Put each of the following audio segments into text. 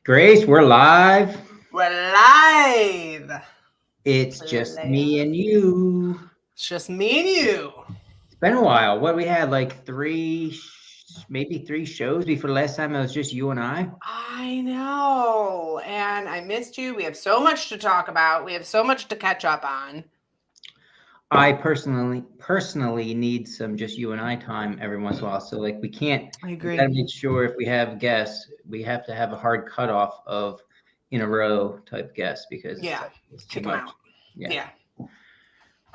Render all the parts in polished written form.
Grayce, we're live. We're live. It's just me and you. It's just me and you. It's been a while. What we had like maybe three shows before the last time it was just you and I. I know. And I missed you. We have so much to talk about. We have so much to catch up on. I personally need some just you and I time every once in a while. So like we can't. I agree. We gotta make sure if we have guests, we have to have a hard cutoff of in a row type guests because it's too much. Out. Yeah.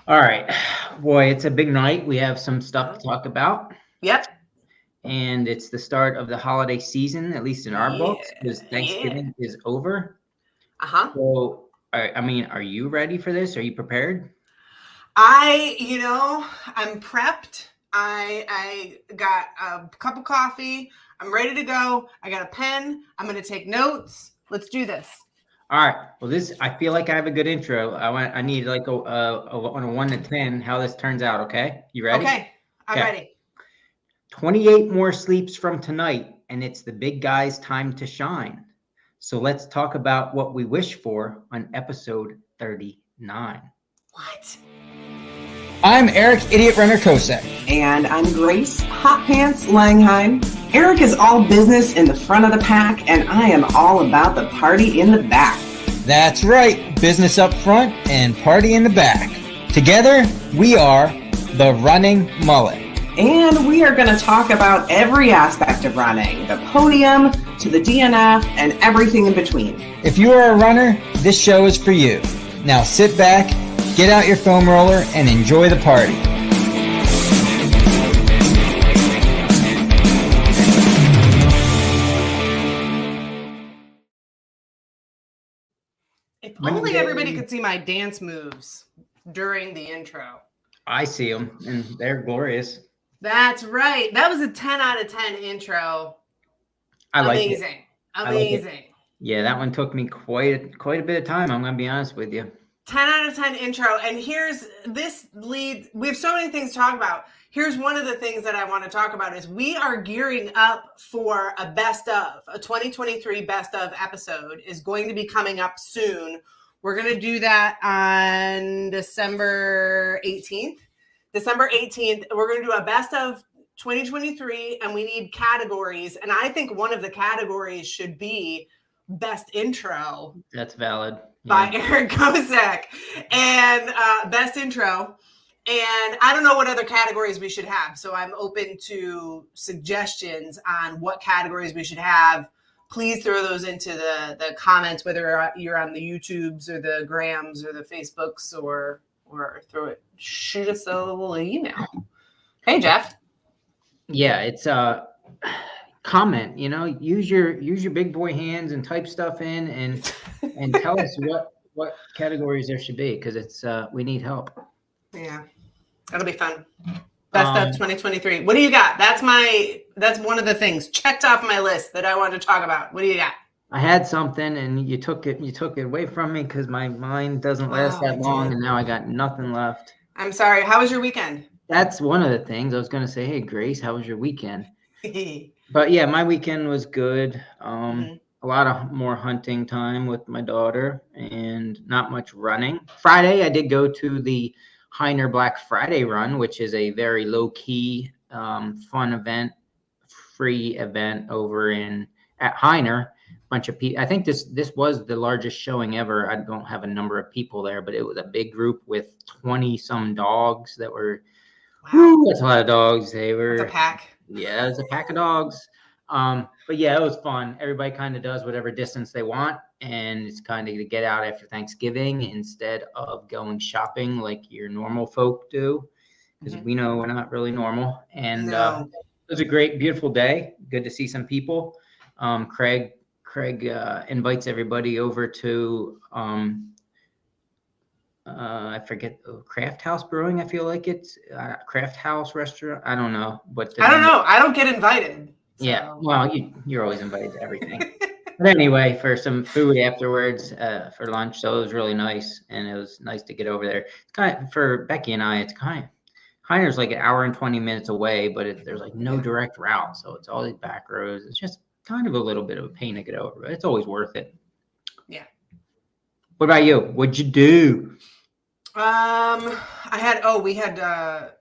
All right, boy, it's a big night. We have some stuff to talk about. Yep. And it's the start of the holiday season, at least in our books, because Thanksgiving is over. So, are you ready for this? Are you prepared? I'm prepped. I got a cup of coffee. I'm ready to go. I got a pen. I'm going to take notes. Let's do this. All right. Well, I feel like I have a good intro. I need like on a 1 to 10 how this turns out. Okay, you ready? Okay, I'm ready. 28 more sleeps from tonight, and it's the big guy's time to shine. So let's talk about what we wish for on episode 39. What? I'm Eric, Idiot Runner Kosek. And I'm Grayce, Hot Pants Langhine. Eric is all business in the front of the pack, and I am all about the party in the back. That's right, business up front and party in the back. Together, we are the Running Mullet. And we are going to talk about every aspect of running, the podium to the DNF and everything in between. If you are a runner, this show is for you. Now sit back, get out your foam roller, and enjoy the party. If only everybody could see my dance moves during the intro. I see them, and they're glorious. That's right. That was a 10 out of 10 intro. I like it. Amazing. Amazing. Yeah, that one took me quite a bit of time. I'm going to be honest with you. 10 out of 10 intro. And here's this lead. We have so many things to talk about. Here's one of the things that I want to talk about is we are gearing up for a 2023 best of episode is going to be coming up soon. We're going to do that on December 18th. December 18th, we're going to do a best of 2023 and we need categories. And I think one of the categories should be best intro. That's valid. By Eric Kosek and best intro. And I don't know what other categories we should have. So I'm open to suggestions on what categories we should have. Please throw those into the comments, whether you're on the YouTubes or the Grams or the Facebooks or shoot us a little email. Hey, Jeff. Yeah, it's comment, use your big boy hands and type stuff in and tell us what categories there should be because it's we need help. Yeah, that'll be fun. Best of 2023. What do you got? That's one of the things checked off my list that I wanted to talk about. What do you got? I had something and you took it away from me because my mind doesn't last that long and now I got nothing left. I'm sorry. How was your weekend? That's one of the things I was going to say. Hey, Grayce, how was your weekend? But yeah, my weekend was good. A lot of more hunting time with my daughter and not much running. Friday, I did go to the Heiner Black Friday run, which is a very low-key, fun event, free event over at Heiner. Bunch of people. I think this was the largest showing ever. I don't have a number of people there, but it was a big group with 20-some dogs that were. Wow. That's a lot of dogs. They were a pack. Yeah, it was a pack of dogs. But yeah, it was fun. Everybody kind of does whatever distance they want, and it's kind of to get out after Thanksgiving instead of going shopping like your normal folk do, because we know we're not really normal. And it was a great, beautiful day. Good to see some people. Craig invites everybody over to I forget, Craft House Brewing. I feel like it's Craft House Restaurant. I don't know, but I don't know. I don't get invited. So. Yeah, well, you're always invited to everything. But anyway, for some food afterwards for lunch, so it was really nice, and it was nice to get over there. It's kind of, for Becky and I, it's kind of like an hour and 20 minutes away, but there's like no direct route, so it's all these back roads. It's just kind of a little bit of a pain to get over, but it's always worth it. Yeah. What about you? What'd you do? We had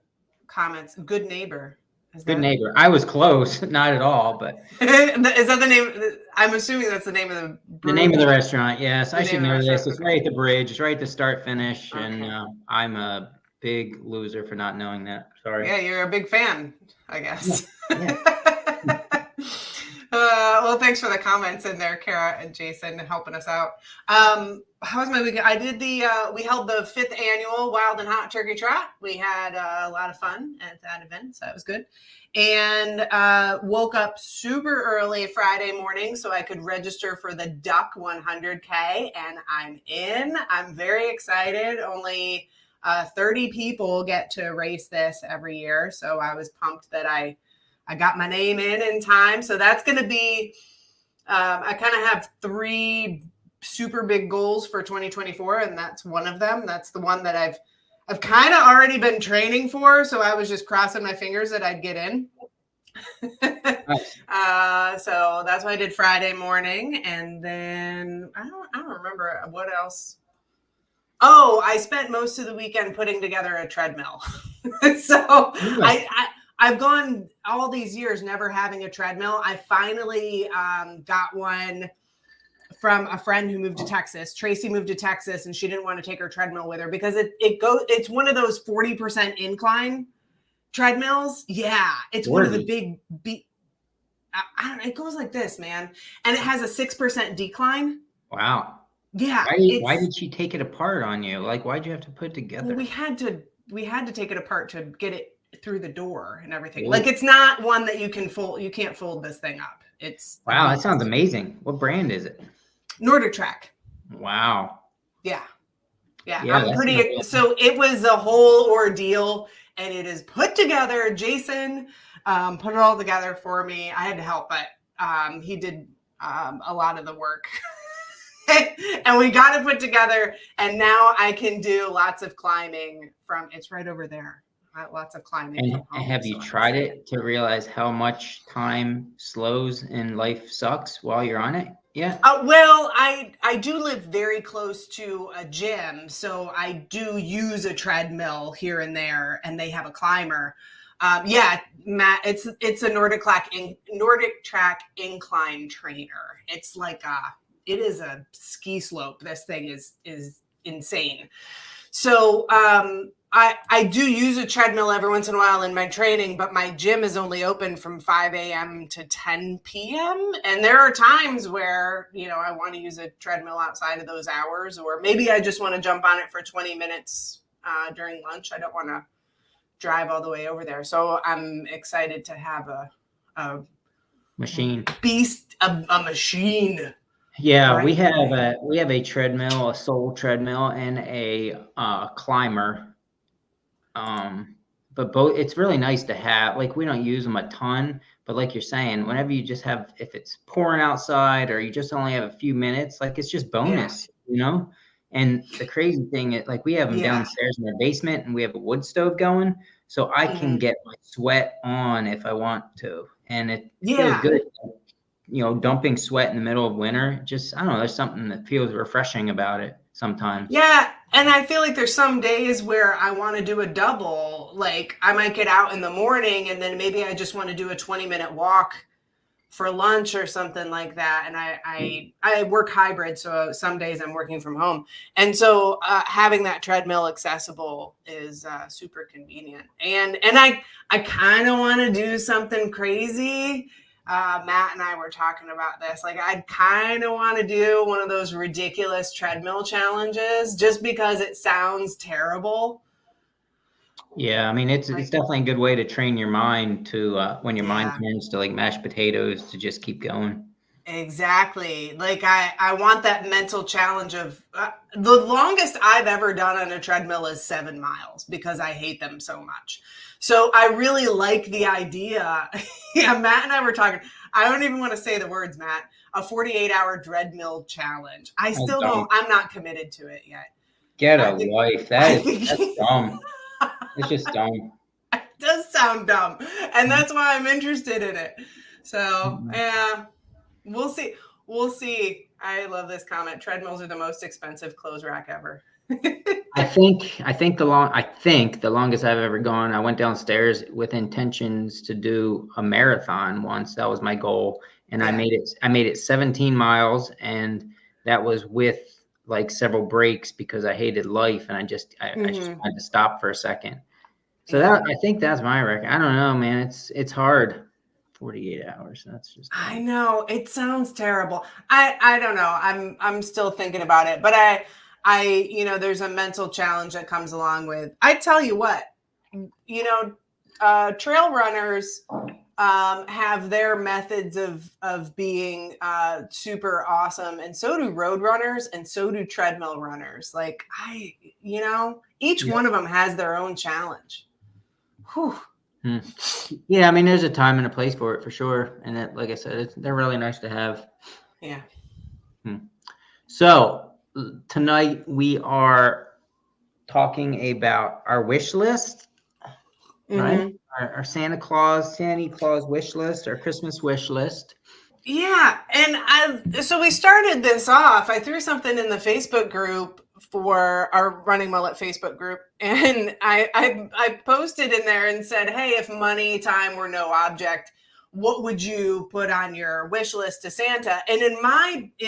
comments. Good neighbor. Good neighbor. I was close, not at all, but is that the name? I'm assuming that's the name of the brewery. The name of the restaurant. Yes, I should know this. It's right at the bridge. It's right at the start finish, Okay. and I'm a big loser for not knowing that. Sorry. Yeah, you're a big fan, I guess. Yeah. Well, thanks for the comments in there, Kara and Jason, helping us out. How was my weekend? I did we held the 5th annual Wild and Hot Turkey Trot. We had a lot of fun at that event, so that was good. And woke up super early Friday morning so I could register for the Duck 100K, and I'm in. I'm very excited. Only 30 people get to race this every year, so I was pumped that I got my name in time. So that's going to be, I kind of have 3 super big goals for 2024. And that's one of them. That's the one that I've kind of already been training for. So I was just crossing my fingers that I'd get in. Nice. So that's what I did Friday morning. And then I don't remember what else. Oh, I spent most of the weekend putting together a treadmill. So I've gone all these years never having a treadmill. I finally got one from a friend who moved to Texas. Tracy moved to Texas, and she didn't want to take her treadmill with her because it's one of those 40% incline treadmills. Yeah, it's one of the big it goes like this, man, and it has a 6% decline. Wow. Yeah. Why did she take it apart on you? Like, why'd you have to put it together? Well, we had to take it apart to get it through the door and everything. Really? Like, it's not one that you can fold. You can't fold this thing up. It's wow. That sounds amazing. What brand is it? Nordic Track. Wow. Yeah. I'm pretty. So it was a whole ordeal, and it is put together. Jason put it all together for me. I had to help, but he did a lot of the work. And we got it put together, and now I can do lots of climbing it's right over there. Lots of climbing. And have you tried it to realize how much time slows and life sucks while you're on it? Yeah. Well, I do live very close to a gym, so I do use a treadmill here and there, and they have a climber. Yeah, Matt, it's a Nordic Track incline trainer. It's like it is a ski slope. This thing is insane. So I do use a treadmill every once in a while in my training, but my gym is only open from 5 a.m. to 10 p.m. And there are times where, I want to use a treadmill outside of those hours, or maybe I just want to jump on it for 20 minutes during lunch. I don't want to drive all the way over there. So I'm excited to have a machine beast, a machine. Yeah, right? we have a treadmill, a sole treadmill, and a climber. But both, it's really nice to have. Like, we don't use them a ton, but like you're saying, whenever you just have, if it's pouring outside or you just only have a few minutes, like, it's just bonus, And the crazy thing is, like, we have them downstairs in our basement, and we have a wood stove going, so I can get my sweat on if I want to, and it feels good. Dumping sweat in the middle of winter, just, I don't know, there's something that feels refreshing about it sometimes. Yeah. And I feel like there's some days where I want to do a double. Like, I might get out in the morning, and then maybe I just want to do a 20-minute walk for lunch or something like that. And I work hybrid, so some days I'm working from home. And so having that treadmill accessible is super convenient. And I kind of want to do something crazy. Matt and I were talking about this. Like, I kind of want to do one of those ridiculous treadmill challenges just because it sounds terrible. Yeah, I mean, it's definitely a good way to train your mind to when your mind turns to like mashed potatoes, to just keep going. Exactly. Like, I want that mental challenge of the longest I've ever done on a treadmill is 7 miles because I hate them so much. So I really like the idea. Yeah, Matt and I were talking. I don't even want to say the words, Matt. A 48-hour treadmill challenge. I still don't. I'm not committed to it yet. Get a life. That's dumb. It's just dumb. It does sound dumb, and that's why I'm interested in it. So yeah. We'll see. We'll see. I love this comment. Treadmills are the most expensive clothes rack ever. I think the longest I've ever gone, I went downstairs with intentions to do a marathon once. That was my goal. And Yeah. I made it 17 miles, and that was with like several breaks because I hated life and I just wanted to stop for a second. So I think that's my record. I don't know, man. It's hard. 48 hours. That's just I know. It sounds terrible. I don't know. I'm still thinking about it, but I there's a mental challenge that comes along with. I tell you what, trail runners have their methods of being super awesome, and so do road runners, and so do treadmill runners. Like each one of them has their own challenge. Whew. Yeah, I mean, there's a time and a place for it for sure, and that, like I said, they're really nice to have. Yeah. So tonight we are talking about our wish list, right? Our Santa Claus wish list, our Christmas wish list. Yeah, and so we started this off. I threw something in the Facebook group for our Running Mullet Facebook group, and I posted in there and said, "Hey, if money, time were no object, what would you put on your wish list to Santa?" And in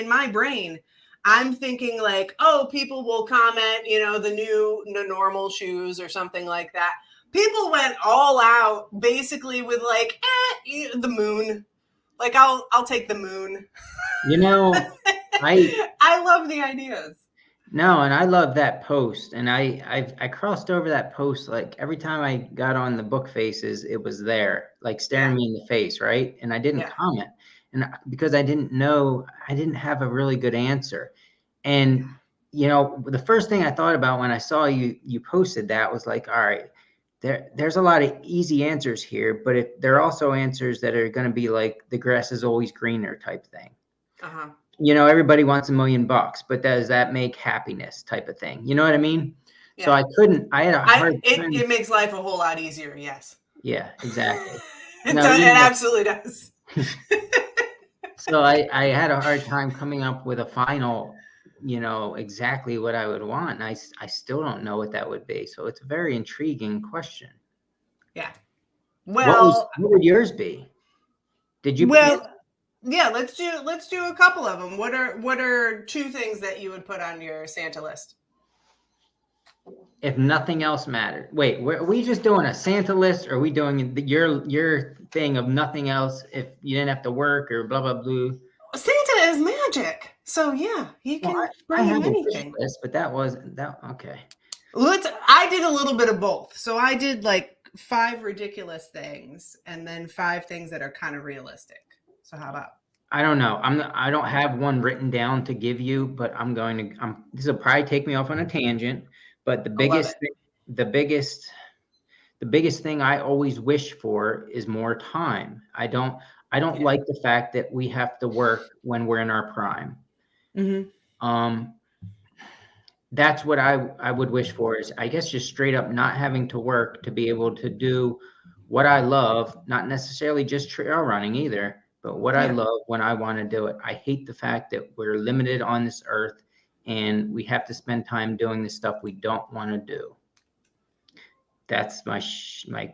my brain, I'm thinking like, "Oh, people will comment, the new normal shoes or something like that." People went all out, basically with like, the moon. Like I'll take the moon. I love the ideas. No, and I love that post, and I crossed over that post like every time I got on the book faces, it was there, like staring me in the face, right? And I didn't comment, and because I didn't know, I didn't have a really good answer, and the first thing I thought about when I saw you posted that was like, all right. There's a lot of easy answers here, but there are also answers that are going to be like the grass is always greener type thing. Everybody wants $1 million, but does that make happiness type of thing? You know what I mean? Yeah. So I had a hard time. It makes life a whole lot easier. Yes. Yeah, exactly. It absolutely does. So I had a hard time coming up with a final, exactly what I would want. And I still don't know what that would be. So it's a very intriguing question. Yeah. Well, what would yours be? Did you? Yeah, let's do a couple of them. What are two things that you would put on your Santa list? If nothing else mattered. Wait, are we just doing a Santa list, or are we doing your thing of nothing else if you didn't have to work or blah, blah, blah? Santa is magic. So yeah, he can bring you anything. List, but that wasn't that okay. I did a little bit of both. So I did like 5 ridiculous things and then 5 things that are kind of realistic. So how about? I don't know. I don't have one written down to give you, but this will probably take me off on a tangent. But the biggest thing I always wish for is more time. I don't like the fact that we have to work when we're in our prime. That's what I would wish for, is I guess just straight up not having to work to be able to do what I love, not necessarily just trail running either, but what I love when I want to do it. I hate the fact that we're limited on this earth and we have to spend time doing the stuff we don't want to do. That's my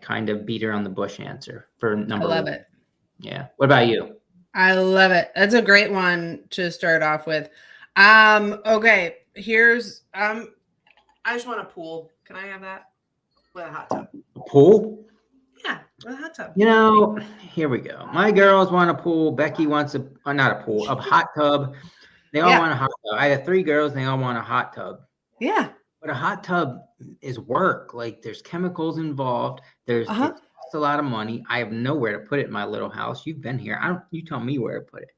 kind of beater on the bush answer for number 1. I love it. Yeah. What about you? I love it. That's a great one to start off with. Okay, here's I just want a pool. Can I have that? With a hot tub. A pool? Yeah, with a hot tub. Here we go. My girls want a pool. Becky wants a hot tub. They all want a hot tub. I have 3 girls and they all want a hot tub. Yeah. But a hot tub is work. Like there's chemicals involved. It costs a lot of money. I have nowhere to put it in my little house. You've been here. You tell me where to put it.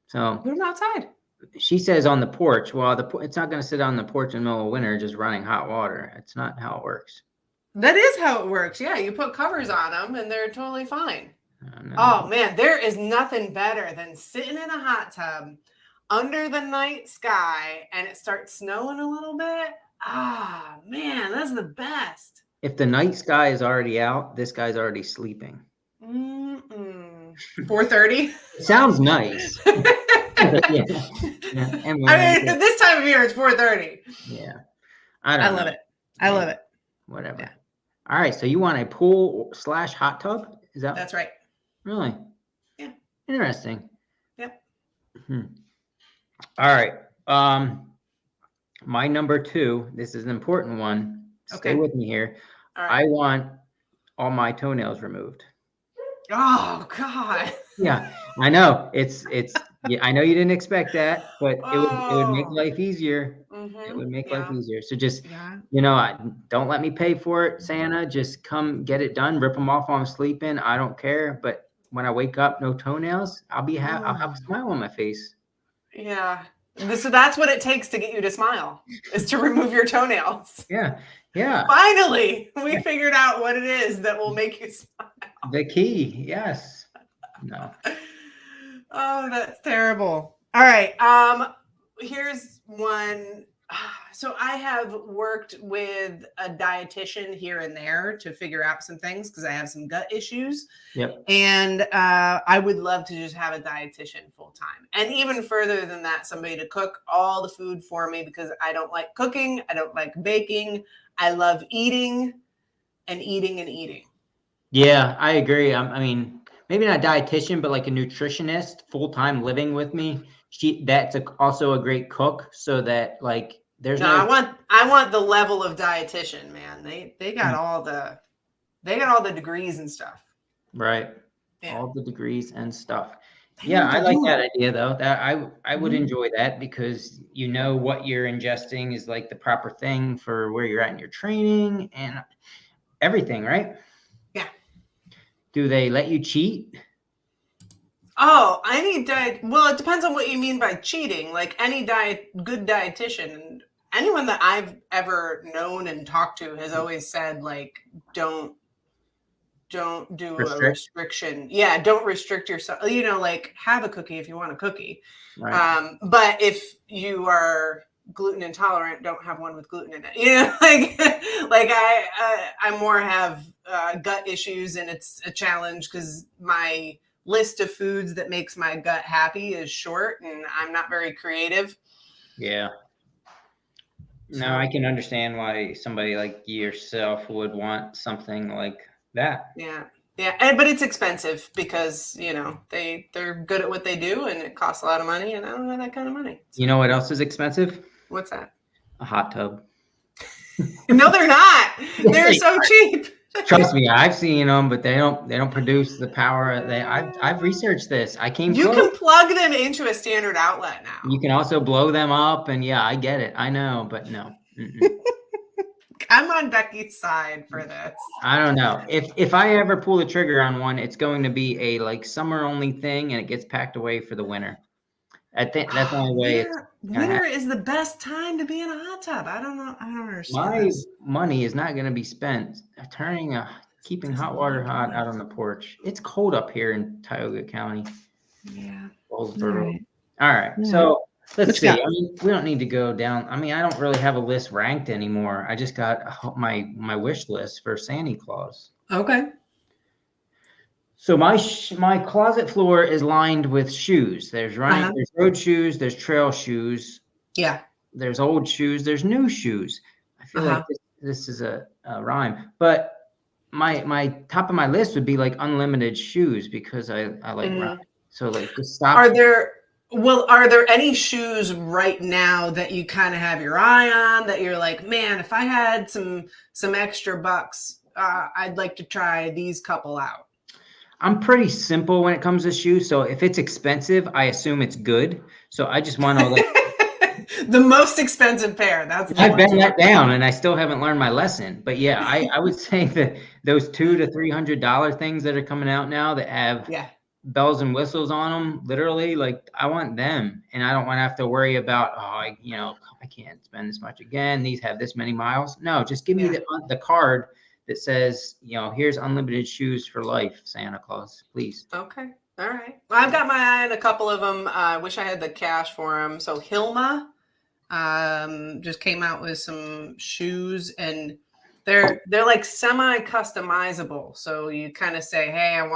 So put them outside. She says on the porch. Well, it's not going to sit on the porch in the middle of winter just running hot water. It's not how it works. That is how it works. Yeah, you put covers on them and they're totally fine. Oh man, there is nothing better than sitting in a hot tub under the night sky and it starts snowing a little bit. Ah, man, that's the best. If the night sky is already out, this guy's already sleeping. 4:30. It sounds nice. Yeah. And I mean, this time of year it's 4:30. Yeah. I love it. I love it. Whatever. Yeah. All right. So you want a pool / hot tub? Is that? That's right. Really? Yeah. Interesting. Yep. All right. My number 2, this is an important one. Stay with me here. All right. I want all my toenails removed. Oh God. Yeah, I know. It's yeah, I know you didn't expect that, but it would make life easier. It would make life easier. So just don't let me pay for it, Santa. Just come get it done. Rip them off while I'm sleeping. I don't care. But when I wake up, no toenails. I'll be happy. I'll have a smile on my face. Yeah. So that's what it takes to get you to smile, is to remove your toenails. Yeah. Yeah. Finally, we figured out what it is that will make you smile. The key. Yes. No. Oh, that's terrible. All right. Here's one. So I have worked with a dietitian here and there to figure out some things because I have some gut issues. Yep. And I would love to just have a dietitian full time. And even further than that, somebody to cook all the food for me, because I don't like cooking. I don't like baking. I love eating and eating and eating. Yeah, I agree. I mean, maybe not a dietitian, but like a nutritionist full time living with me. That's also a great cook, so that like there's I want the level of dietitian, man. They got all the degrees and stuff. Right. Yeah. All the degrees and stuff. Yeah, I like that idea though. That I would enjoy that, because you know what you're ingesting is like the proper thing for where you're at in your training and everything, right? Yeah. Do they let you cheat? Oh, I need diet. Well, it depends on what you mean by cheating. Like any good dietitian, anyone that I've ever known and talked to has always said, like, don't do a restriction. Yeah, don't restrict yourself. Like have a cookie if you want a cookie. Right. But if you are gluten intolerant, don't have one with gluten in it. Like I more have gut issues, and it's a challenge because my list of foods that makes my gut happy is short, and I'm not very creative. Yeah. No, I can understand why somebody like yourself would want something like that. Yeah. Yeah. But it's expensive because, they're good at what they do, and it costs a lot of money, and I don't have that kind of money. So. You know what else is expensive? What's that? A hot tub. No, they're not. They're so cheap. Trust me, I've seen them, but they don't produce the power. I've researched this. You can plug them into a standard outlet now. You can also blow them up, and yeah, I get it. I know, but no. I'm on Becky's side for this. I don't know. If I ever pull the trigger on one, it's going to be a like summer only thing, and it gets packed away for the winter. I think that's the only way. Winter is the best time to be in a hot tub. I don't know. I don't understand. My money is not going to be spent keeping hot water hot out on the porch. It's cold up here in Tioga County. Yeah. All right. So let's see. I mean, we don't need to go down. I mean, I don't really have a list ranked anymore. I just got my wish list for Santa Claus. Okay. So my closet floor is lined with shoes. There's road shoes, there's trail shoes. Yeah. There's old shoes, there's new shoes. I feel like this is a rhyme. But my top of my list would be like unlimited shoes, because I like running. So like just stop. Are there any shoes right now that you kind of have your eye on that you're like, man, if I had some extra bucks, I'd like to try these couple out? I'm pretty simple when it comes to shoes. So if it's expensive, I assume it's good. So I just want to like the most expensive pair. I've been let down, and I still haven't learned my lesson. But yeah, I would say that those $200 to $300 things that are coming out now that have bells and whistles on them, literally, like I want them, and I don't want to have to worry about I can't spend this much again. These have this many miles. No, just give me the card that says, here's unlimited shoes for life, Santa Claus, please. Okay. All right. Well, I've got my eye on a couple of them. I wish I had the cash for them. So Hilma just came out with some shoes, and they're like semi-customizable. So you kind of say, hey, I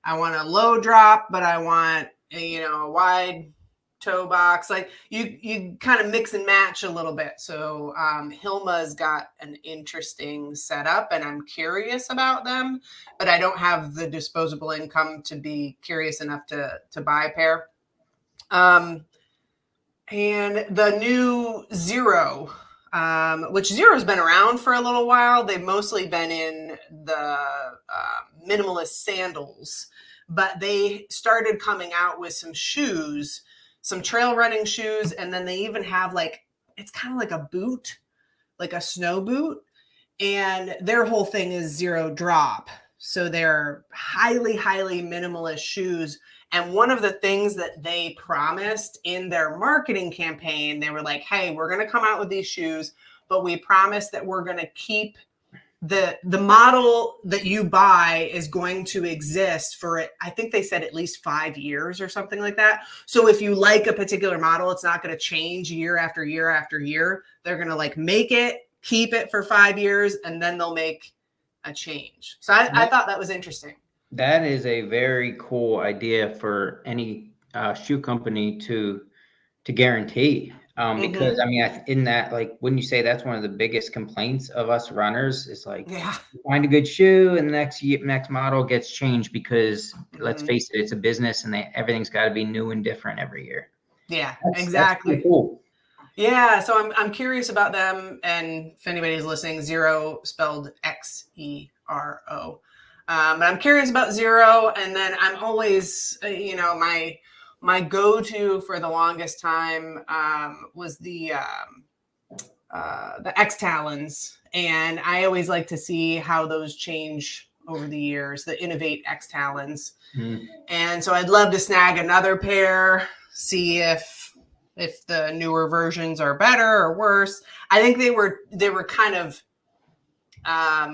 I want a low drop, but I want, a wide toe box. Like you kind of mix and match a little bit. So Hilma's got an interesting setup, and I'm curious about them, but I don't have the disposable income to be curious enough to buy a pair. And the new Zero, which Zero's been around for a little while. They've mostly been in the minimalist sandals, but they started coming out with some shoes, some trail running shoes, and then they even have it's kind of like a boot, like a snow boot, and their whole thing is zero drop. So they're highly, highly minimalist shoes. And one of the things that they promised in their marketing campaign, they were like, hey, we're going to come out with these shoes, but we promise that we're going to keep the model that you buy is going to exist for it. I think they said at least 5 years or something like that. So if you like a particular model, it's not going to change year after year after year. They're going to make it, keep it for 5 years, and then they'll make a change. So I thought that was interesting. That is a very cool idea for any shoe company to guarantee. Because I mean, in that, wouldn't you say that's one of the biggest complaints of us runners is you find a good shoe and the next model gets changed because let's face it, it's a business and everything's got to be new and different every year. Yeah, exactly. That's cool. Yeah, so I'm curious about them, and if anybody's listening, Zero spelled Xero. But I'm curious about Zero, and then I'm always, my go-to for the longest time was the X Talons, and I always like to see how those change over the years. The Innovate X Talons, and so I'd love to snag another pair, see if the newer versions are better or worse. I think they were kind of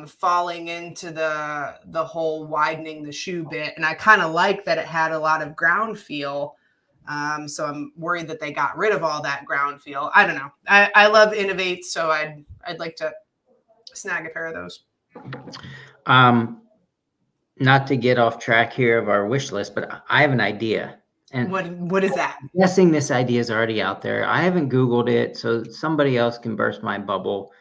falling into the whole widening the shoe bit, and I kind of like that it had a lot of ground feel. So I'm worried that they got rid of all that ground feel. I don't know. I love Innovate, so I'd like to snag a pair of those. Not to get off track here of our wish list, but I have an idea. And what is that? I'm guessing this idea is already out there. I haven't Googled it, so somebody else can burst my bubble.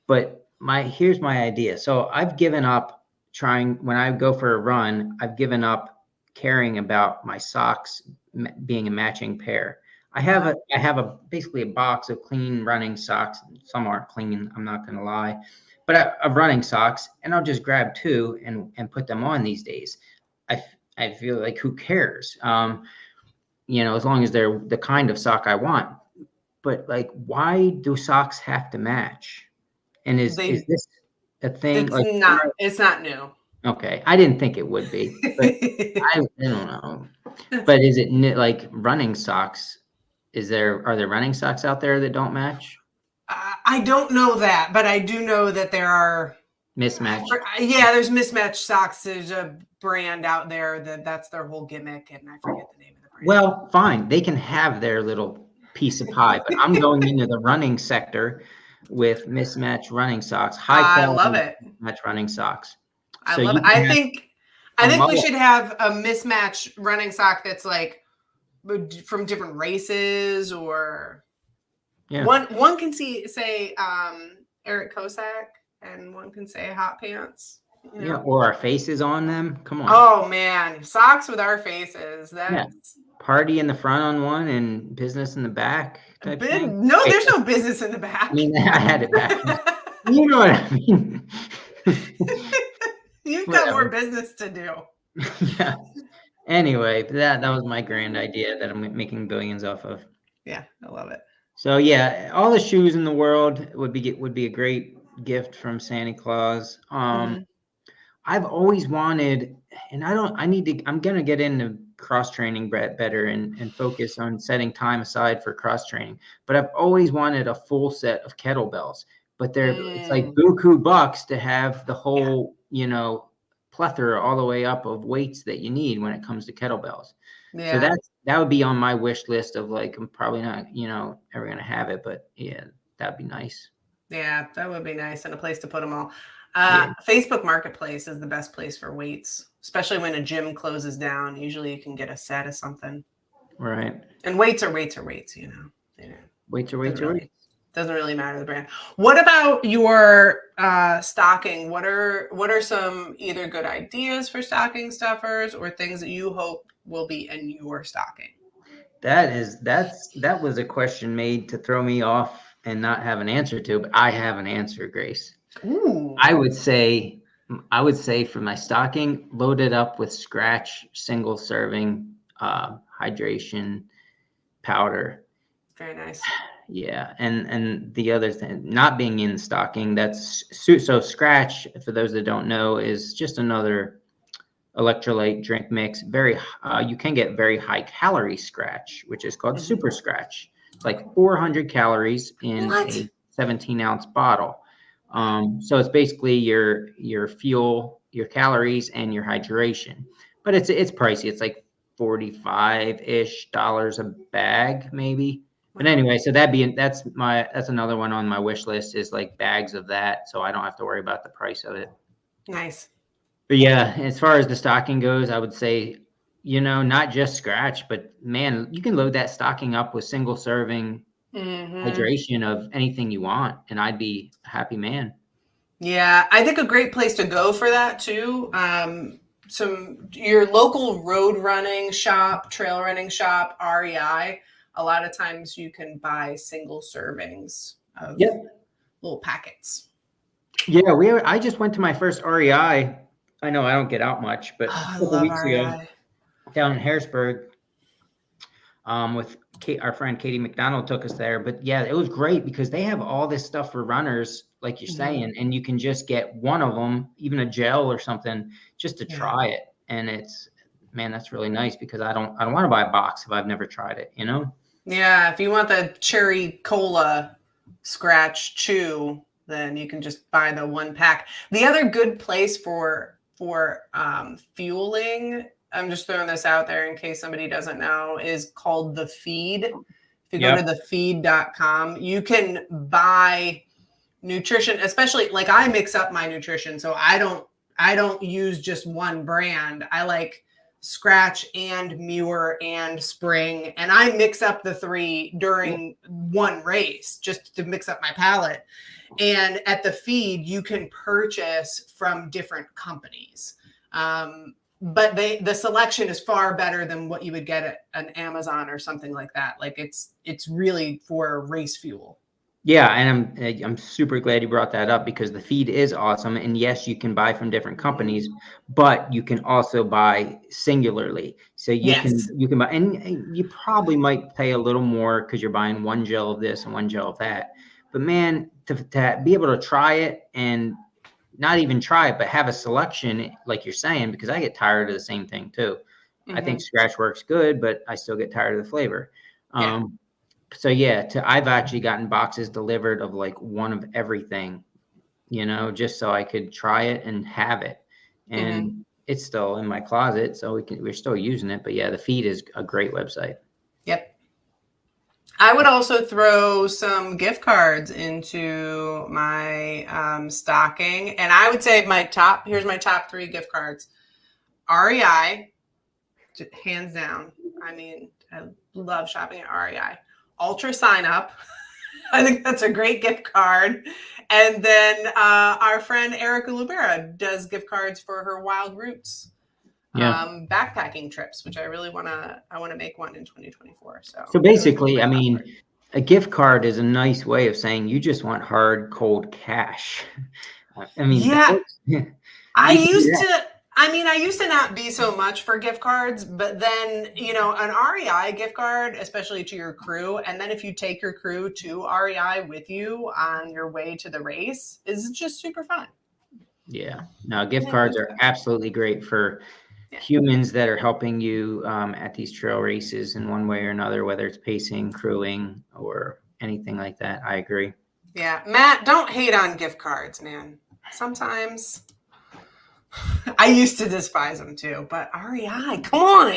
But here's my idea. So I've given up when I go for a run, I've given up caring about my socks being a matching pair. I have basically a box of clean running socks. Some aren't clean, I'm not going to lie, but of running socks, and I'll just grab 2 and put them on these days. I feel like, who cares? As long as they're the kind of sock I want. But why do socks have to match? And is this a thing? It's not new. Okay, I didn't think it would be, but I don't know. But is it running socks? Are there running socks out there that don't match? I don't know that, but I do know that there are mismatched. There's mismatched socks. There's a brand out there that's their whole gimmick, and I forget the name of the brand. Well, fine, they can have their little piece of pie, but I'm going into the running sector with mismatched running socks. I love it. Mismatched running socks. I love it. I think we should have a mismatched running sock that's from different races, or one can say Eric Kosak, and one can say Hot Pants. Yeah, or our faces on them. Come on. Oh man, socks with our faces. That's party in the front on one and business in the back. No, there's no business in the back. I mean, I had it back. You know what I mean? You've got more business to do. Yeah. Anyway, that was my grand idea that I'm making billions off of. Yeah, I love it. So yeah, all the shoes in the world would be a great gift from Santa Claus. I've always wanted, and I'm gonna get into cross training better and focus on setting time aside for cross training. But I've always wanted a full set of kettlebells. But it's like buku bucks to have the whole, plethora all the way up of weights that you need when it comes to kettlebells. Yeah. So that would be on my wish list of I'm probably not, ever gonna have it, but yeah, that'd be nice. Yeah, that would be nice, and a place to put them all. Facebook Marketplace is the best place for weights. especially when a gym closes down. Usually you can get a set of something. Right. And weights are weights, you know. Weights are weights are weights. Doesn't really matter the brand. What about your stocking? What are some either good ideas for stocking stuffers or things that you hope will be in your stocking? That was a question made to throw me off and not have an answer to, but I have an answer, Grayce. Ooh. I would say for my stocking, load it up with Scratch single serving hydration powder. Very nice. Yeah, and the other thing, not being in stocking, that's so Scratch, for those that don't know, is just another electrolyte drink mix. You can get very high calorie Scratch, which is called Super Scratch. It's like 400 calories in a 17-ounce bottle. So it's basically your fuel, your calories, and your hydration. But it's pricey. It's like $45-ish a bag, maybe. But anyway, so that's another one on my wish list, is like bags of that, so I don't have to worry about the price of it. Nice. But yeah, as far as the stocking goes, I would say, not just Scratch, but man, you can load that stocking up with single serving hydration of anything you want, and I'd be a happy man. Yeah, I think a great place to go for that too. Your local road running shop, trail running shop, REI. A lot of times you can buy single servings of little packets. Yeah, I just went to my first REI. I know I don't get out much, but a couple weeks ago down in Harrisburg, with our friend Katie McDonald took us there. But yeah, it was great because they have all this stuff for runners, like you're saying, and you can just get one of them, even a gel or something, just to try it. And that's really nice because I don't want to buy a box if I've never tried it, Yeah, if you want the cherry cola Scratch chew, then you can just buy the one pack. The other good place for fueling, I'm just throwing this out there in case somebody doesn't know, is called The Feed. If you go to thefeed.com, you can buy nutrition, especially like I mix up my nutrition. So I don't use just one brand. I like Scratch and Muir and Spring, and I mix up the three during one race just to mix up my palate. And at the Feed, you can purchase from different companies, but the selection is far better than what you would get at an Amazon or something like that. Like it's really for race fuel. Yeah, and I'm super glad you brought that up because the Feed is awesome. And yes, you can buy from different companies, but you can also buy singularly. So you can buy, and you probably might pay a little more because you're buying one gel of this and one gel of that. But man, to be able to try it, and not even try it, but have a selection, like you're saying, because I get tired of the same thing too. I think Scratch works good, but I still get tired of the flavor. So yeah, I've actually gotten boxes delivered of like one of everything, just so I could try it and have it. And it's still in my closet, so we're still using it. But yeah, the Feed is a great website. Yep. I would also throw some gift cards into my stocking, and I would say here's my top 3 gift cards. REI, hands down. I mean, I love shopping at REI. Ultra Sign Up. I think that's a great gift card. And then our friend Erica Lubera does gift cards for her Wild Roots backpacking trips, which I really want to make one in 2024. So basically, I mean, a gift card is a nice way of saying you just want hard, cold cash. I mean, I used to not be so much for gift cards, but then, an REI gift card, especially to your crew, and then if you take your crew to REI with you on your way to the race, is just super fun. Yeah. No, gift cards are absolutely great for humans that are helping you at these trail races in one way or another, whether it's pacing, crewing, or anything like that. I agree. Yeah. Matt, don't hate on gift cards, man. Sometimes I used to despise them too, but REI, come on.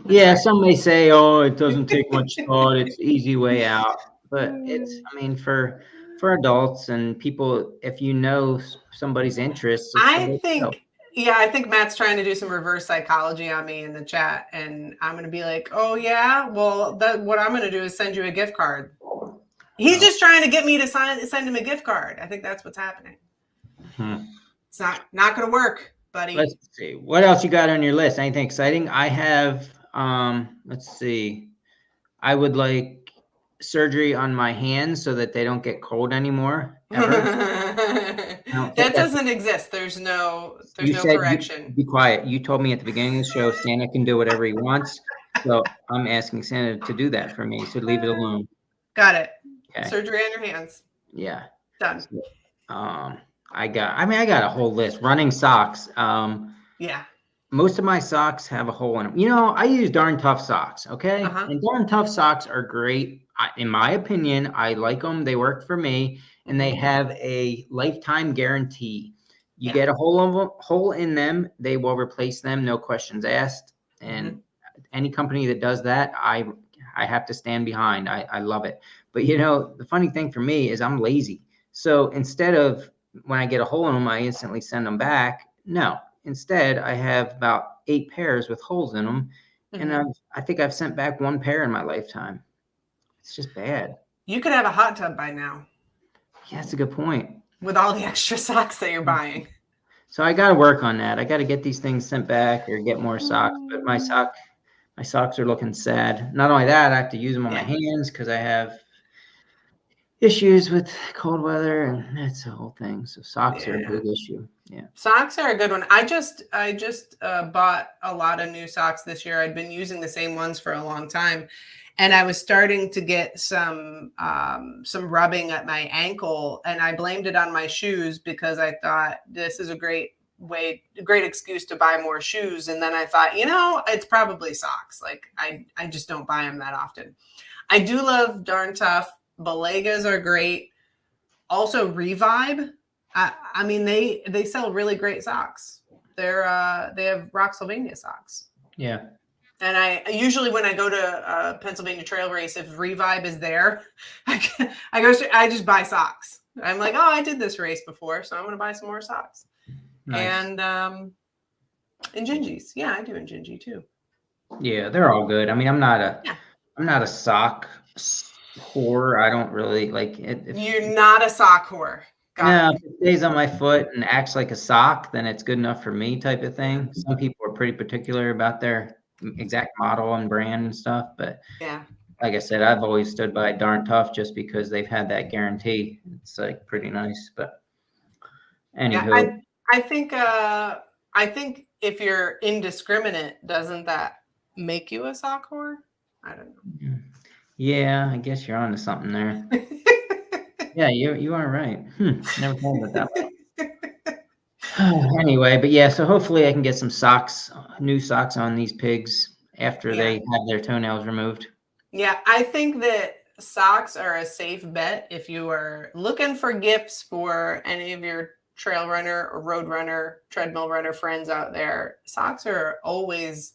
Yeah, some may say, oh, it doesn't take much thought. It's easy way out. But for adults and people, if you know somebody's interests, I think Yeah, I think Matt's trying to do some reverse psychology on me in the chat, and I'm going to be like, "Oh yeah, well, what I'm going to do is send you a gift card." He's just trying to get me to send him a gift card. I think that's what's happening. It's not going to work, buddy. Let's see. What else you got on your list? Anything exciting? I have, let's see. I would like surgery on my hands so that they don't get cold anymore. That doesn't exist. There's no correction. Be quiet. You told me at the beginning of the show, Santa can do whatever he wants. So I'm asking Santa to do that for me. So leave it alone. Got it. Okay. Surgery on your hands. Yeah. Done. So, I got a whole list. Running socks. Yeah. Most of my socks have a hole in them. You know, I use Darn Tough socks, okay? And Darn Tough socks are great. In my opinion, I like them. They work for me, and they have a lifetime guarantee. You get a hole in them, they will replace them, no questions asked. And any company that does that, I have to stand behind. I love it. But, you know, the funny thing for me is I'm lazy. So instead of when I get a hole in them, I instantly send them back. No. Instead, I have about 8 pairs with holes in them, and I think I've sent back 1 pair in my lifetime. It's just bad. You could have a hot tub by now. Yeah, that's a good point. With all the extra socks that you're buying. So I got to work on that. I got to get these things sent back or get more socks. But my socks are looking sad. Not only that, I have to use them on my hands because I have issues with cold weather, and that's the whole thing. So socks are a big issue. Yeah, socks are a good one. I just bought a lot of new socks this year. I'd been using the same ones for a long time, and I was starting to get some rubbing at my ankle, and I blamed it on my shoes because I thought this is a great excuse to buy more shoes. And then I thought, you know, it's probably socks. Like I just don't buy them that often. I do love Darn Tough. Balegas are great. Also Revive. I mean, they sell really great socks. They have Rocksylvania socks. Yeah. And I usually, when I go to Pennsylvania Trail Race, if Revive is there, I just buy socks. I'm like, oh, I did this race before, so I'm going to buy some more socks. Nice. And Gingies. Yeah, I do Gingy too. Yeah, they're all good. I mean, I'm not a sock whore. I don't really like it. You're not a sock whore. If it stays on my foot and acts like a sock, then it's good enough for me, type of thing. Some people are pretty particular about their exact model and brand and stuff, but like I said, I've always stood by Darn Tough just because they've had that guarantee. It's like pretty nice. But anywho, I think if you're indiscriminate, doesn't that make you a sock whore? I don't know. Yeah, I guess you're onto something there. Yeah, you are right. Never thought about that one. Anyway, but yeah, so hopefully I can get some socks, new socks on these pigs after they have their toenails removed. Yeah, I think that socks are a safe bet if you are looking for gifts for any of your trail runner or road runner, treadmill runner friends out there. Socks are always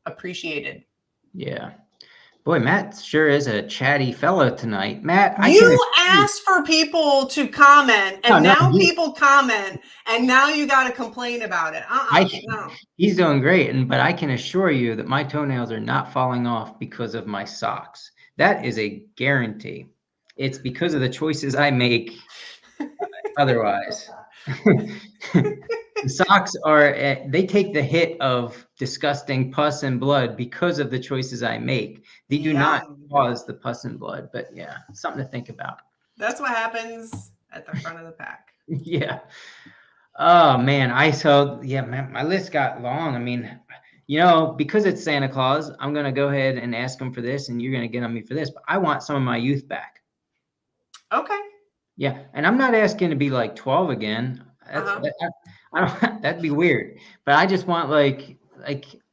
appreciated. Yeah. Boy, Matt sure is a chatty fellow tonight. Matt, you asked for people to comment, and people comment, and now you got to complain about it. No. He's doing great, but I can assure you that my toenails are not falling off because of my socks. That is a guarantee. It's because of the choices I make otherwise. The socks they take the hit of disgusting pus and blood because of the choices I make. They do not cause the pus and blood, but yeah, something to think about. That's what happens at the front of the pack. Yeah. Oh man, my list got long. I mean, you know, because it's Santa Claus, I'm gonna go ahead and ask him for this, and you're gonna get on me for this. But I want some of my youth back. Okay. Yeah, and I'm not asking to be like 12 again. That'd be weird. But I just want like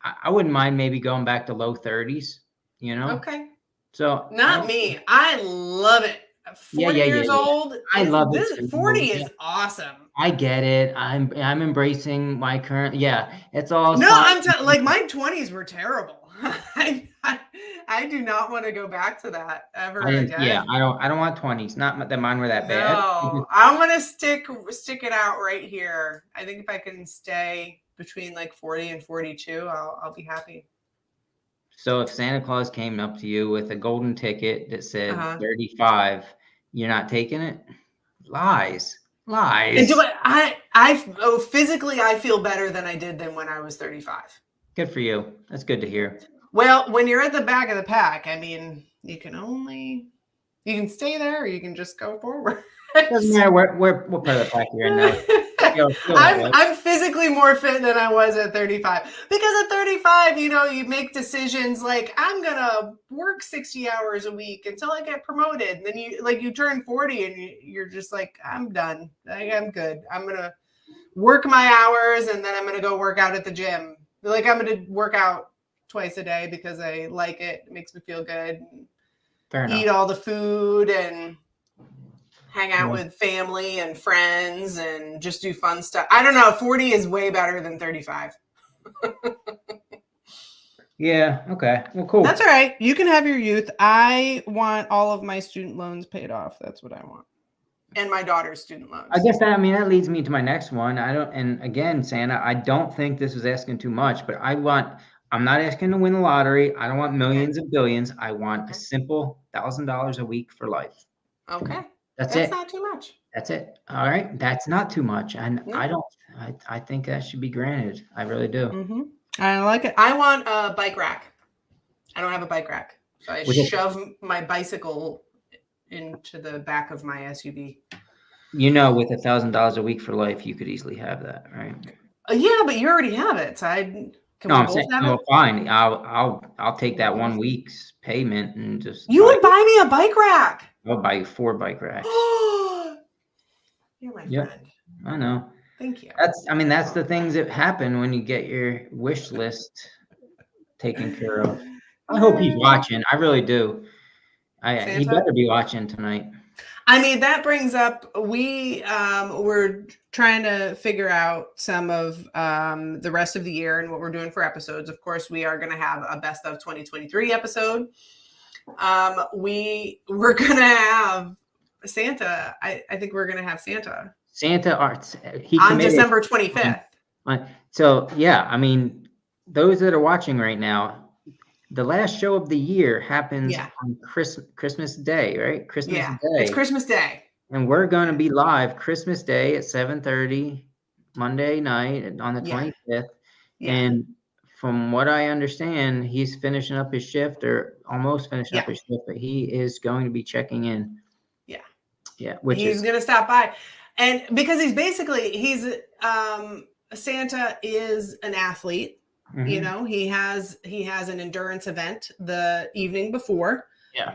I wouldn't mind maybe going back to low 30s. You know. Okay. So not me. I love it. 40 years old. I love it. 40 is awesome. I get it. I'm embracing my current. Yeah, it's all. No, like my 20s were terrible. I do not want to go back to that ever again. Yeah, I don't want 20s. Not that mine were that bad. No, I want to stick it out right here. I think if I can stay between like 40 and 42, I'll be happy. So if Santa Claus came up to you with a golden ticket that said Uh-huh. 35, you're not taking it? Lies. And do I physically I feel better than I did than when I was 35. Good for you. That's good to hear. Well, when you're at the back of the pack, I mean, you can stay there or you can just go forward. Doesn't matter what part of the pack you're in now. I'm physically more fit than I was at 35 because at 35, you make decisions like I'm going to work 60 hours a week until I get promoted. And then you turn 40 and you're just like, I'm done. I'm good. I'm going to work my hours and then I'm going to go work out at the gym. Like I'm going to work out twice a day because I like it. It makes me feel good. Fair enough. Eat all the food and hang out with family and friends and just do fun stuff. I don't know. 40 is way better than 35. Yeah. Okay. Well, cool. That's all right. You can have your youth. I want all of my student loans paid off. That's what I want. And my daughter's student loans. I guess that leads me to my next one. And again, Santa, I don't think this is asking too much, but I'm not asking to win the lottery. I don't want millions of billions. I want a simple $1,000 a week for life. Okay. That's it. That's not too much. That's it. All right. That's not too much. And I think that should be granted. I really do. Mm-hmm. I like it. I want a bike rack. I don't have a bike rack. So I shove my bicycle into the back of my SUV. With $1,000 a week for life, you could easily have that, right? Yeah, but you already have it. So I'm saying, fine. I'll take that 1 week's payment and just. You would buy me a bike rack. I'll buy you 4 bike racks. You're my friend. I know. Thank you. That's the things that happen when you get your wish list taken care of. I hope he's watching. I really do. He better be watching tonight. That brings up, we're trying to figure out some of the rest of the year and what we're doing for episodes. Of course, we are going to have a best of 2023 episode. We're going to have Santa. I think we're going to have Santa. Santa arts. On December 25th. So, yeah, those that are watching right now, the last show of the year happens on Christmas Day, right? Christmas Day. It's Christmas Day. And we're going to be live Christmas Day at 7:30 Monday night on the 25th. Yeah. And from what I understand, he's finishing up his shift or almost finishing up his shift, but he is going to be checking in. Yeah. Yeah. He's going to stop by. And because Santa is an athlete. Mm-hmm. He has an endurance event the evening before. Yeah.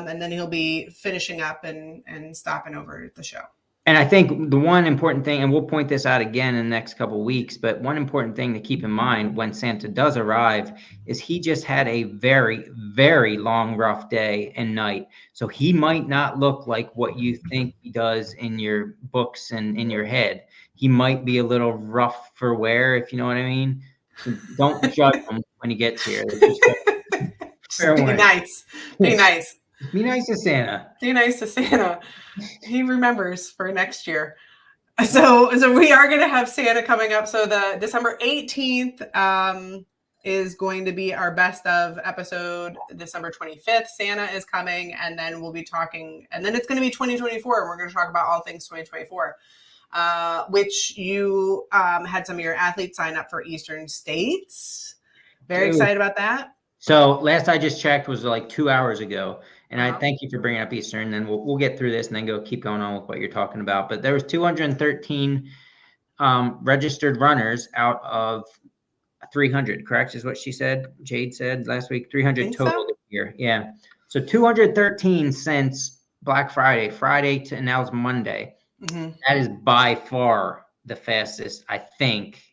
And then he'll be finishing up and stopping over at the show. And I think the one important thing, and we'll point this out again in the next couple of weeks, but one important thing to keep in mind when Santa does arrive is he just had a very, very long, rough day and night. So he might not look like what you think he does in your books and in your head. He might be a little rough for wear, if you know what I mean. So don't judge him when he gets here. Be nice. Be nice. Be nice to Santa. Be nice to Santa. He remembers for next year. So we are going to have Santa coming up. So the December 18th is going to be our best of episode. December 25th, Santa is coming, and then we'll be talking. And then it's going to be 2024, and we're going to talk about all things 2024. Which you had some of your athletes sign up for Eastern States. Very excited about that. So last I just checked was like 2 hours ago. And I thank you for bringing up Eastern. And we'll get through this and then keep going on with what you're talking about. But there was 213 registered runners out of 300, correct? Is what she said. Jade said last week, 300 total this year. Yeah. So 213 since Black Friday to now it's Monday. Mm-hmm. That is by far the fastest, I think.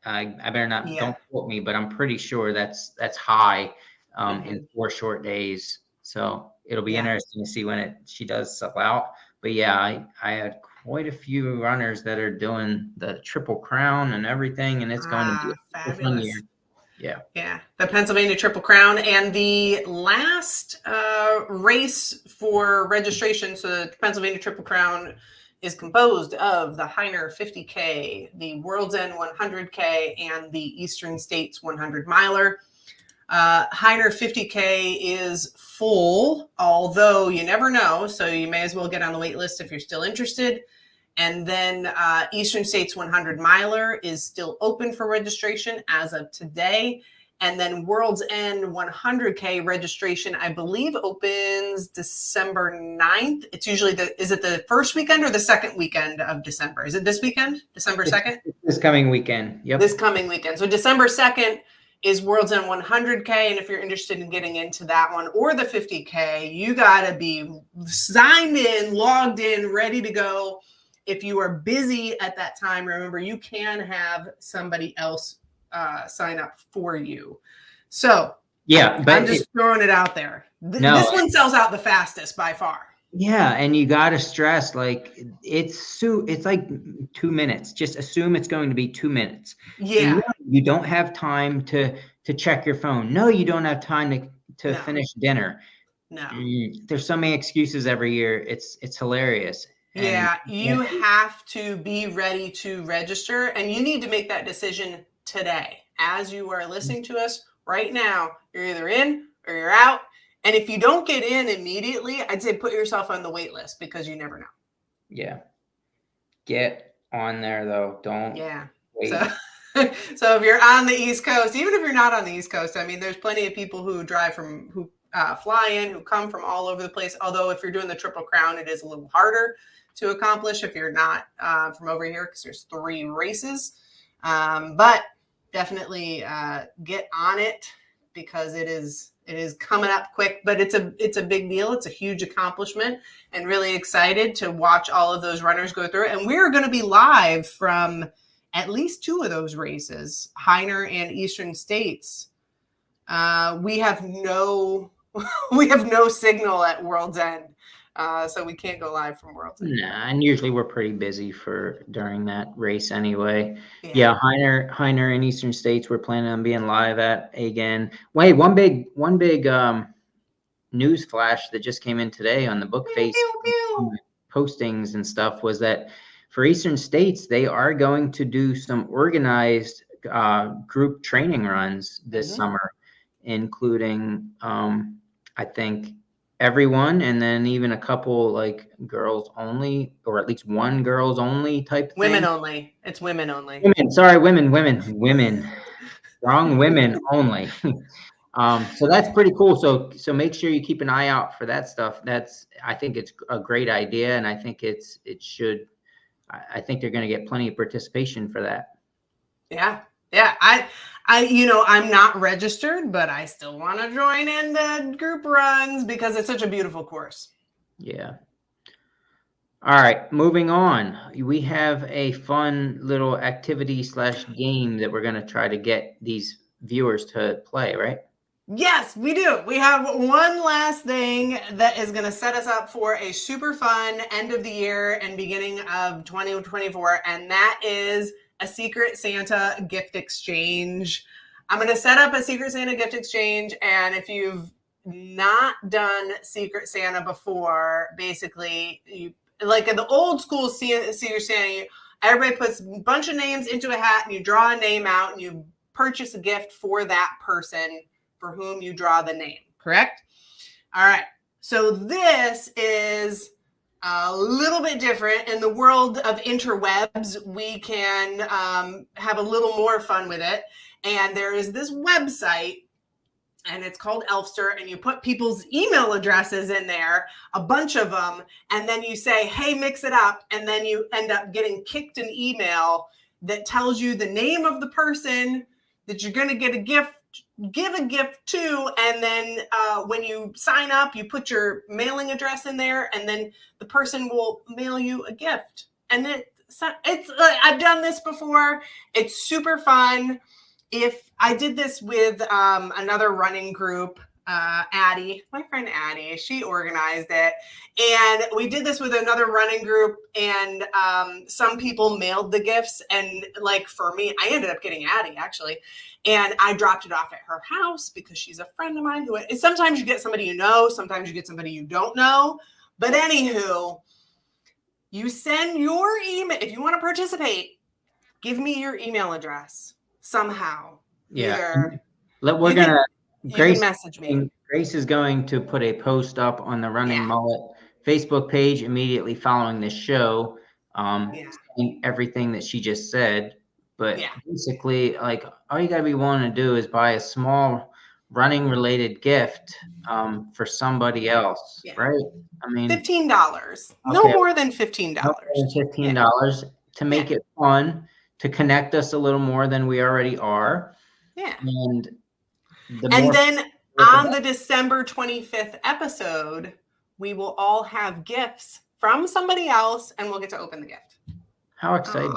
I better not, don't quote me, but I'm pretty sure that's high in 4 short days. So it'll be interesting to see when she does sell out. But I had quite a few runners that are doing the Triple Crown and everything, and it's going to be a fun year. Yeah. Yeah. The Pennsylvania Triple Crown, and the last race for registration. So the Pennsylvania Triple Crown is composed of the Heiner 50K, the World's End 100K, and the Eastern States 100 miler. Heiner 50K is full, although you never know, so you may as well get on the wait list if you're still interested. And then Eastern States 100 miler is still open for registration as of today. And then World's End 100K registration, I believe, opens December 9th. It's usually is it the first weekend or the second weekend of December? Is it this weekend, December 2nd? This coming weekend. Yep. This coming weekend. So December 2nd is World's End 100K. And if you're interested in getting into that one or the 50K, you got to be signed in, logged in, ready to go. If you are busy at that time, remember, you can have somebody else sign up for you. So yeah, but I'm just throwing it out there. This one sells out the fastest by far. Yeah, and you got to stress, like, it's like 2 minutes. Just assume it's going to be 2 minutes. Yeah. You don't have time to check your phone. No, you don't have time to finish dinner. No. There's so many excuses every year. It's hilarious. Yeah, you have to be ready to register, and you need to make that decision today. As you are listening to us right now, you're either in or you're out. And if you don't get in immediately, I'd say put yourself on the wait list because you never know. Yeah. Get on there, though. Don't wait. So if you're on the East Coast, even if you're not on the East Coast, I mean, there's plenty of people who fly in, who come from all over the place. Although if you're doing the Triple Crown, it is a little harder to accomplish if you're not from over here because there's 3 races. But definitely get on it because it is coming up quick, but it's a big deal. It's a huge accomplishment and really excited to watch all of those runners go through it. And we're going to be live from at least 2 of those races, Heiner and Eastern States. We have no signal at World's End. So we can't go live from World's End. Nah, and usually we're pretty busy during that race anyway. Yeah, Heiner and Eastern States, we're planning on being live at again. Wait, one big news flash that just came in today on the book face postings and stuff was that for Eastern States, they are going to do some organized group training runs this summer, including I think everyone, and then even a couple like girls only, or at least one girls only type thing. Women only. It's women only. Women. Wrong, women only. So that's pretty cool. So make sure you keep an eye out for that stuff. I think it's a great idea, and I think I think they're going to get plenty of participation for that. Yeah. Yeah. I'm not registered, but I still want to join in the group runs because it's such a beautiful course. Yeah. All right, moving on. We have a fun little activity / game that we're going to try to get these viewers to play, right? Yes, we do. We have one last thing that is going to set us up for a super fun end of the year and beginning of 2024, and that is a Secret Santa gift exchange. I'm going to set up a Secret Santa gift exchange, and if you've not done Secret Santa before, basically, like in the old school Secret Santa, everybody puts a bunch of names into a hat, and you draw a name out, and you purchase a gift for that person for whom you draw the name, correct? All right, so this is a little bit different. In the world of interwebs, we can have a little more fun with it. And there is this website, and it's called Elfster, and you put people's email addresses in there, a bunch of them, and then you say, hey, mix it up, and then you end up getting kicked an email that tells you the name of the person that you're going to give a gift to, and then when you sign up, you put your mailing address in there, and then the person will mail you a gift. And it's I've done this before. It's super fun. If I did this with another running group, Addie, my friend Addie, she organized it, and we did this with another running group, and some people mailed the gifts, and like for me, I ended up getting Addie actually, and I dropped it off at her house because she's a friend of mine. Sometimes you get somebody you know, sometimes you get somebody you don't know, but anywho, You send your email. If you want to participate, give me your email address somehow. Yeah. You can message me. Grayce is going to put a post up on the Running Mullet Facebook page immediately following this show, saying everything that she just said. But basically, like, all you gotta be willing to do is buy a small running related gift for somebody else, right? I mean, $15. No more than $15. No more than $15 to make it fun, to connect us a little more than we already are. Yeah. And then on the December 25th episode, we will all have gifts from somebody else, and we'll get to open the gift. How exciting.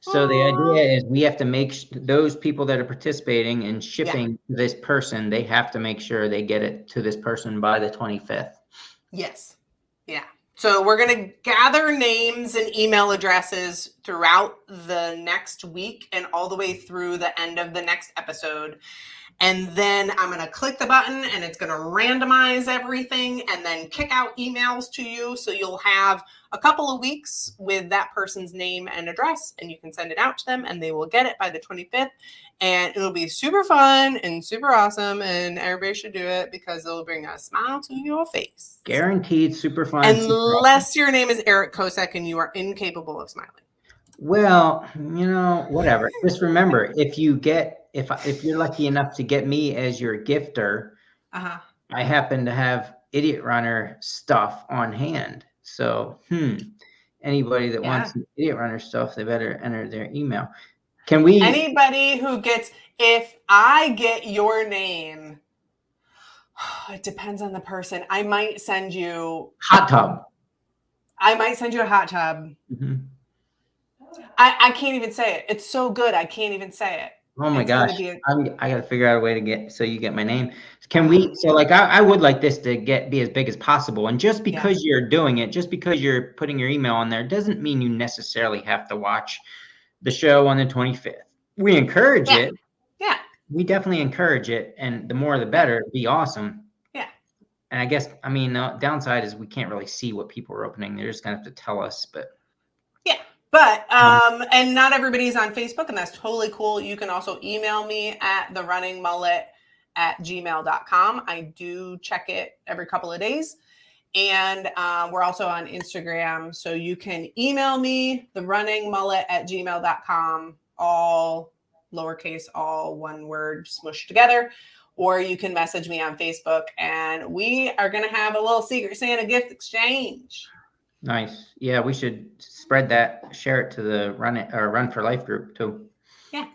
So the idea is we have to make those people that are participating and shipping to this person, they have to make sure they get it to this person by the 25th. Yes. Yeah. So we're going to gather names and email addresses throughout the next week and all the way through the end of the next episode. And then I'm going to click the button and it's going to randomize everything and then kick out emails to you. So you'll have a couple of weeks with that person's name and address, and you can send it out to them and they will get it by the 25th. And it'll be super fun and super awesome. And everybody should do it because it'll bring a smile to your face. Guaranteed super fun. Unless your name is Eric Kosek and you are incapable of smiling. Well, whatever. Just remember, if you're lucky enough to get me as your gifter, I happen to have Idiot Runner stuff on hand. So, anybody that wants some Idiot Runner stuff, they better enter their email. Anybody who gets, if I get your name, it depends on the person. I might send you hot tub. I might send you a hot tub. Mm-hmm. I can't even say it. It's so good. I can't even say it. Oh my gosh. I got to figure out a way to so you get my name. Can we, so like, I would like this to be as big as possible. And just because you're doing it, just because you're putting your email on there, doesn't mean you necessarily have to watch the show on the 25th. We encourage it. Yeah. We definitely encourage it. And the more, the better. It'd be awesome. Yeah. And I guess, the downside is we can't really see what people are opening. They're just going to have to tell us, but. But, and not everybody's on Facebook, and that's totally cool. You can also email me at therunningmullet@gmail.com. I do check it every couple of days. And we're also on Instagram. So you can email me, therunningmullet@gmail.com, all lowercase, all one word smushed together. Or you can message me on Facebook, and we are going to have a little Secret Santa gift exchange. Nice. Yeah, we should spread that, share it to the Run for Life group too. Yeah.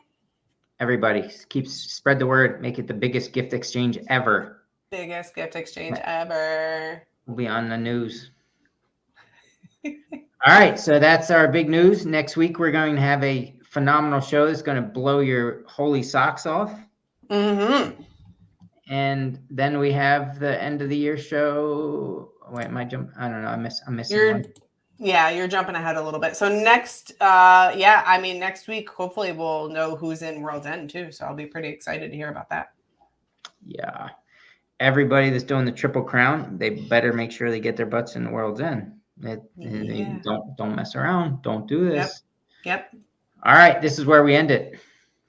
Everybody spread the word, make it the biggest gift exchange ever. Biggest gift exchange ever. We'll be on the news. All right, so that's our big news. Next week, we're going to have a phenomenal show that's going to blow your holy socks off. Mm-hmm. And then we have the end of the year show. Wait, I don't know. I'm missing one. Yeah, you're jumping ahead a little bit. So next, next week, hopefully we'll know who's in World's End too. So I'll be pretty excited to hear about that. Yeah. Everybody that's doing the Triple Crown, they better make sure they get their butts in the World's End. Don't mess around. Don't do this. Yep. All right. This is where we end it.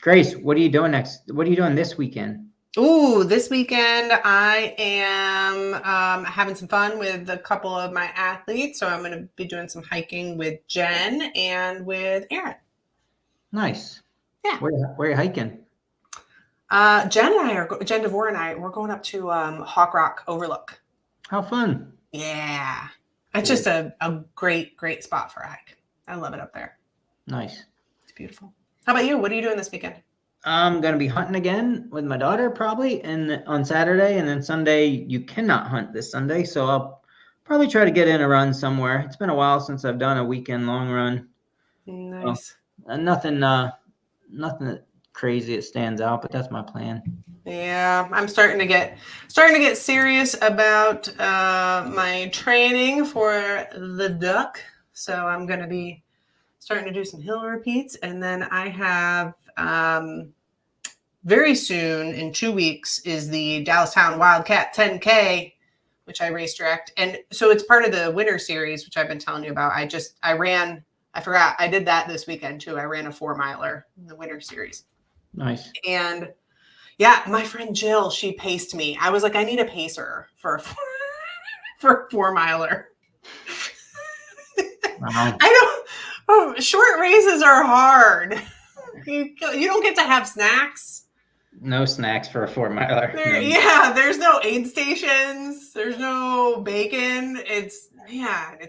Grayce, what are you doing next? What are you doing this weekend? Ooh, this weekend I am having some fun with a couple of my athletes. So I'm going to be doing some hiking with Jen and with Aaron. Nice. Yeah. Where are you hiking? Jen DeVore and I, we're going up to Hawk Rock Overlook. How fun. Yeah. It's just a great, great spot for a hike. I love it up there. Nice. It's beautiful. How about you? What are you doing this weekend? I'm going to be hunting again with my daughter probably on Saturday, and then Sunday you cannot hunt this Sunday. So I'll probably try to get in a run somewhere. It's been a while since I've done a weekend long run. Nice. So, nothing crazy that stands out, but that's my plan. Yeah, I'm starting to get serious about my training for the duck. So I'm going to be starting to do some hill repeats, and then I have very soon, in 2 weeks, is the Dallastown Wildcat 10K, which I race direct. And so it's part of the winter series, which I've been telling you about. I forgot. I did that this weekend too. I ran a 4-miler in the winter series. Nice. And yeah, my friend Jill, she paced me. I was like, I need a pacer for a 4-miler. Short races are hard. You don't get to have snacks. No snacks for a 4-miler. No. Yeah, there's no aid stations. There's no bacon. It's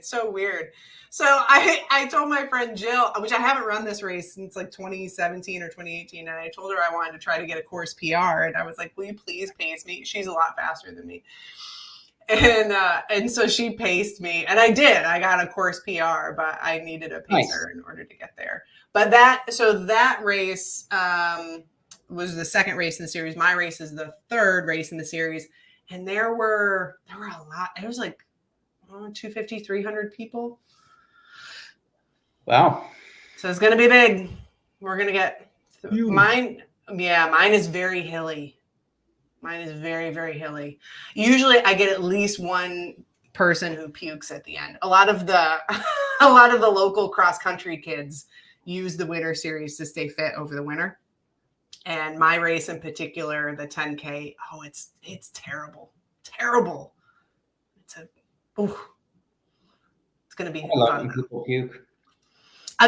so weird. So I told my friend Jill, which I haven't run this race since like 2017 or 2018, and I told her I wanted to try to get a course PR, and I was like, will you please pace me? She's a lot faster than me. And so she paced me, and I did. I got a course PR, but I needed a pacer in order to get there. But that race was the second race in the series. My race is the third race in the series, and there were a lot. It was like 250, 300 people. Wow. So it's gonna be big. We're gonna get mine. Yeah, mine is very hilly. Mine is very, very hilly. Usually I get at least one person who pukes at the end. A lot of the local cross country kids use the winter series to stay fit over the winter. And my race in particular, the 10K, it's terrible. Terrible. It's going to be fun. People puke.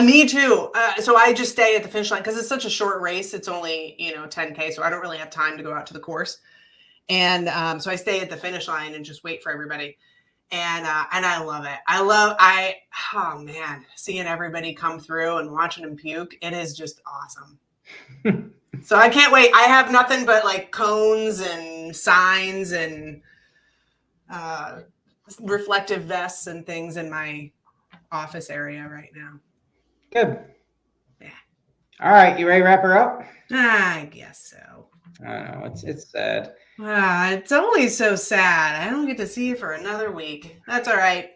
Me too. So I just stay at the finish line because it's such a short race. It's only 10K, so I don't really have time to go out to the course. And so I stay at the finish line and just wait for everybody. And I love it. Seeing everybody come through and watching them puke, it is just awesome. So I can't wait. I have nothing but like cones and signs and reflective vests and things in my office area right now. Good. Yeah. All right, you ready to wrap her up? I guess so. I don't know. It's sad. It's always so sad. I don't get to see you for another week. That's all right.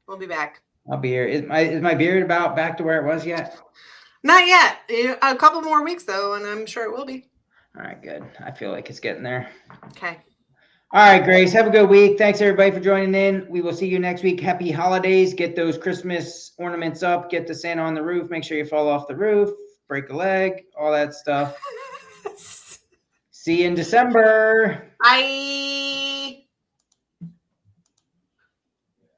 We'll be back. I'll be here. Is my beard about back to where it was yet? Not yet. A couple more weeks though, and I'm sure it will be. All right, good. I feel like it's getting there. Okay. All right, Grayce, have a good week. Thanks, everybody, for joining in. We will see you next week. Happy holidays. Get those Christmas ornaments up. Get the Santa on the roof. Make sure you fall off the roof. Break a leg. All that stuff. See you in December. Bye.